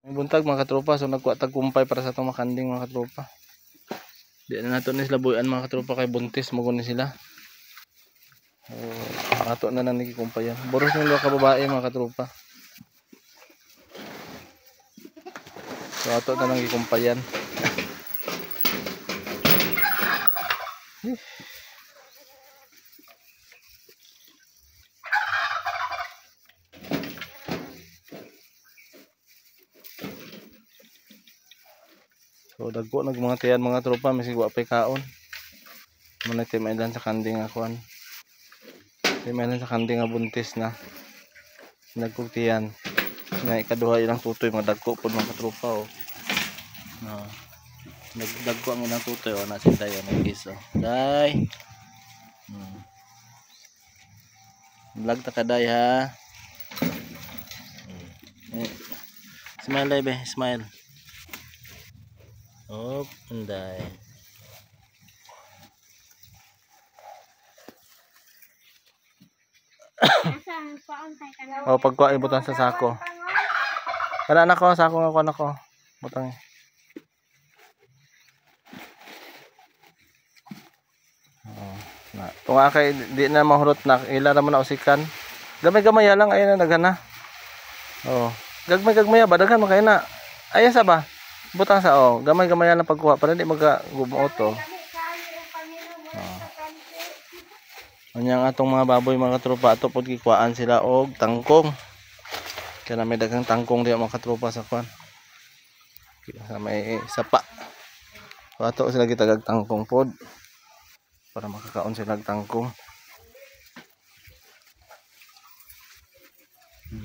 May buntag mga katropa, so nagkuha tag kumpay para sa itong makanding mga katropa. Di na nato ni sila buyan mga katropa kay buntis mo ni sila. Ato na lang nagikumpayan. Boros ng mga kababae mga katropa. So ato na lang nagikumpayan. So dagko nag mga tiyan mga tropa, misig wa pay kaon. Muna timailan sa kanding akuan. Timailan sa kanding nga buntis na. Nagkugtiyan. Nga ikaduha ilang tutoy mga dagko pud mga tropa oh. No. Nagdagko ang ilang tutoy oh, nasin tayo nagkis oh. Day. Vlog ta kaday ha. Smile day be, smile. Oh, anday. Oh, pagkuha ibutan sa sako. Kana anak ko, sako nga ko anak ko. Butang. Oh, na. Tunga kay di na mahurot na ila ra man na usikan. Gamay-gamay lang ay na nagana. Oh, gagmay-gagmay ba daghan man kay na. Aya sa ba? Butang sa oh, gamay-gamay lang pagkuha para di magagumuot oh. Anyang atong mga baboy mga katropa ato pod gikuhaan sila og tangkong. Kaya may daghang tangkong diya mga katropa sa kwan. Sa may sapa. So ato sila gitagag tangkong pod para makakaon sila og tangkong.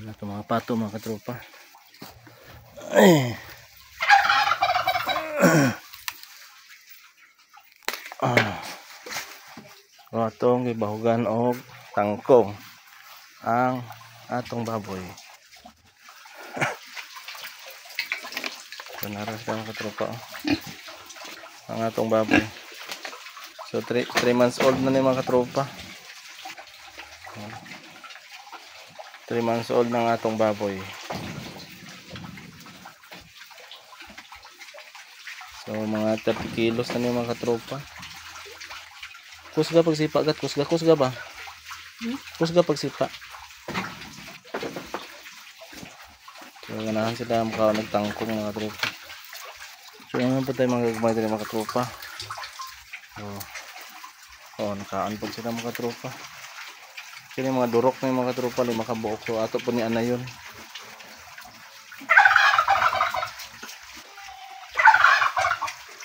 Ato mga pato mga katropa. So atong gibahugan og tangkong ang atong baboy. Panaras ka mga katropa oh. Ang atong baboy. So 3 months old na ni mga katropa. 3 months old ng atong baboy. So mga 30 kilos na ni mga katropa. Kusga pagsipa gat, kusga ba? Kusga pagsipa. So ganahan sila makaw nagtangkong mga katropa. So naman po tayo magagmay tayo mga katropa. Oh, nakaan po sila mga katropa. Kini mga durok na yung mga katropa, 5 kabuok. So ato po ni ana yun.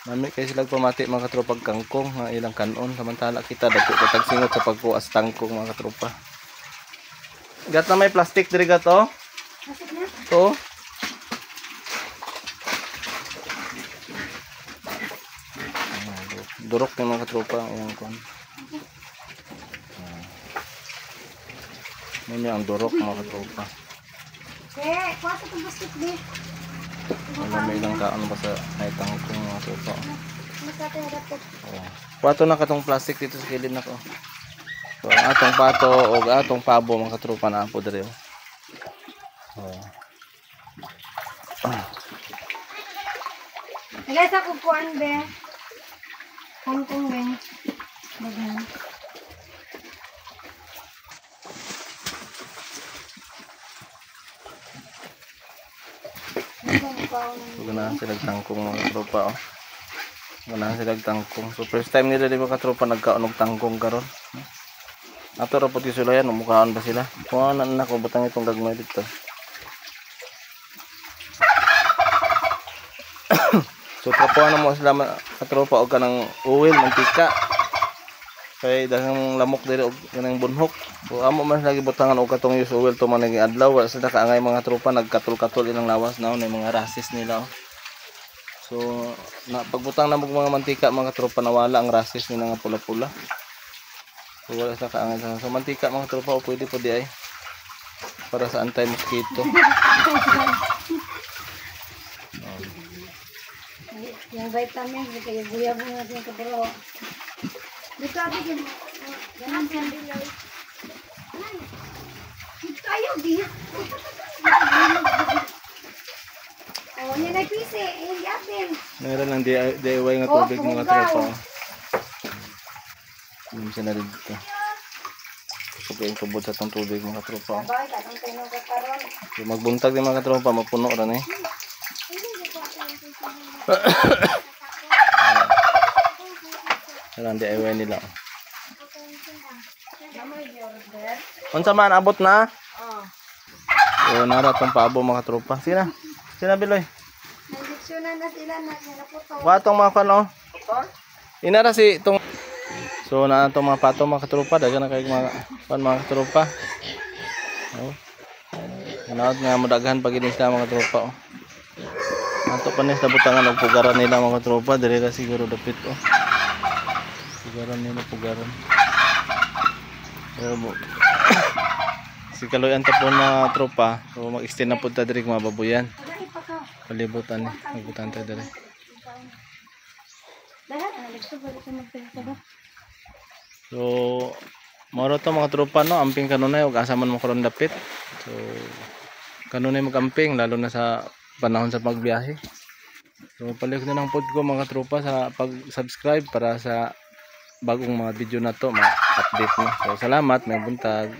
Nami kay sila pamati mga katropa kangkong nga ilang kanon, samantala kita dagko katag singot sa pagkuas tangkong mga katropa. Gat na may plastic diri gato. To. Durok ni mga katropa ang kon. May ang durok mga katropa. Kwato tong plastic di. May ilang kaon ba sa ay tangkong mga katropa. Kwato na katong plastic dito sa kilid nako. So ang atong pato o atong pabo mga katropa na po diri. Ilay sa kukuan be. Kangkong be. Bagay. So ganahan sila tangkong mga katropa oh. Ganahan sila tangkong. So first time nila di ba katropa nagkaon og tangkong karon. Ato ra pud isulayan mukhaan ba sila? Kuha na nako butang itong gagmay dito. So trapuan na mo sila katropa og kanang uwil mantika. Kay daghang lamok diri og kanang bunhok. So amo man lagi butangan og katong use oil to man naging adlaw wala sila kaangay mga tropa nagkatul-katul ilang lawas na na mga rasis nila. So na pagbutang na mga mantika mga tropa nawala ang rasis nila nga pula-pula. So wala sila kaangay sa mantika mga tropa o pwede po di ay para sa anti-mosquito. Yang vitamin kayak buya bunga yang kebero. Dito abi din. Ganun yan dilay. Dito ayo dia. Oh, yan ay pisi. Hindi atin. Meron lang DIY nga tubig mga tropa. Hindi siya na rin dito. Sugayin kubod sa itong tubig mga tropa. Sabay, kanong tinong kakaroon. So, magbuntag din mga tropa, mapuno rin eh. Ayan, DIY nila. Namoy order. Unsa man, abot na? Oh. So, nara itong paabo mga tropa. Sina? Sina Biloy? Nagdiksyonan na sila na sinaputo. Watong mga kano? Inara si itong... So, na itong mga pato mga tropa. Daga na kayo mga tropa. Oh. Ganaot nga madaghan pag inis na mga tropa. Oh. Ato pa nis na butangan og pugaran nila mga tropa. Dili na siguro dapit. Oh. Pugaran nila, pugaran. So, si Kaloyan tapon mga tropa. So, mag-extend na po ta diri mga babuyan. Palibutan ni. Magbutan ta diri. Lahat, nagso balik sa magpinta. So, moro to mga tropa no, amping kanunay ug asa man mo karon dapit. So, kanunay mag-amping lalo na sa panahon sa pagbiyahe. So, palik na lang pod ko mga tropa sa pag-subscribe para sa bagong mga video na to, ma-update mo. So, salamat, may buntag.